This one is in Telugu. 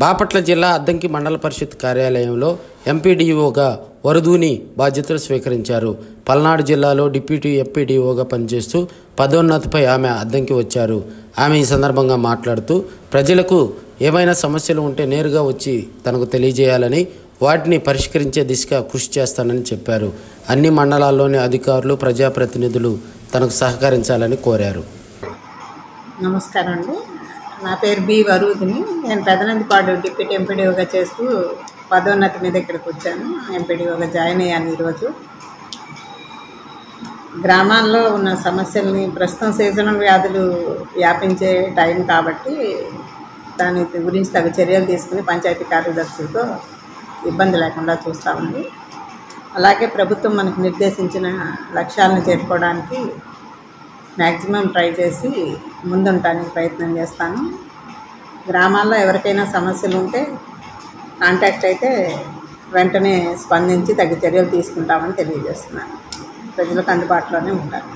బాపట్ల జిల్లా అద్దంకి మండల పరిషత్ కార్యాలయంలో ఎంపీడీఓగా వరదూని బాధ్యతలు స్వీకరించారు. పల్నాడు జిల్లాలో డిప్యూటీ ఎంపీడీఓగా పనిచేస్తూ పదోన్నతిపై ఆమె అద్దంకి వచ్చారు. ఆమె ఈ సందర్భంగా మాట్లాడుతూ ప్రజలకు ఏమైనా సమస్యలు ఉంటే నేరుగా వచ్చి తనకు తెలియజేయాలని, వాటిని పరిష్కరించే దిశగా కృషి చేస్తానని చెప్పారు. అన్ని మండలాల్లోని అధికారులు, ప్రజాప్రతినిధులు తనకు సహకరించాలని కోరారు. నమస్కారం అండి. నా పేరు బి వరూధిని. నేను పెదనందిపాడు డిప్యూటీ ఎంపీడీఓగా చేస్తూ పదోన్నతి మీద ఇక్కడికి వచ్చాను. ఎంపీడీఓగా జాయిన్ అయ్యాను ఈరోజు. గ్రామాల్లో ఉన్న సమస్యల్ని, ప్రస్తుతం సీజనల్ వ్యాధులు వ్యాపించే టైం కాబట్టి దాని గురించి తగు చర్యలు తీసుకుని పంచాయతీ కార్యదర్శులతో ఇబ్బంది లేకుండా చూస్తామండి. అలాగే ప్రభుత్వం మనకు నిర్దేశించిన లక్ష్యాలను చేరుకోవడానికి మ్యాక్సిమం ట్రై చేసి ముందుంటానికి ప్రయత్నం చేస్తాను. గ్రామాల్లో ఎవరికైనా సమస్యలు ఉంటే కాంటాక్ట్ అయితే వెంటనే స్పందించి తగు చర్యలు తీసుకుంటామని తెలియజేస్తున్నాను. ప్రజలకు అందుబాటులోనే ఉంటాను.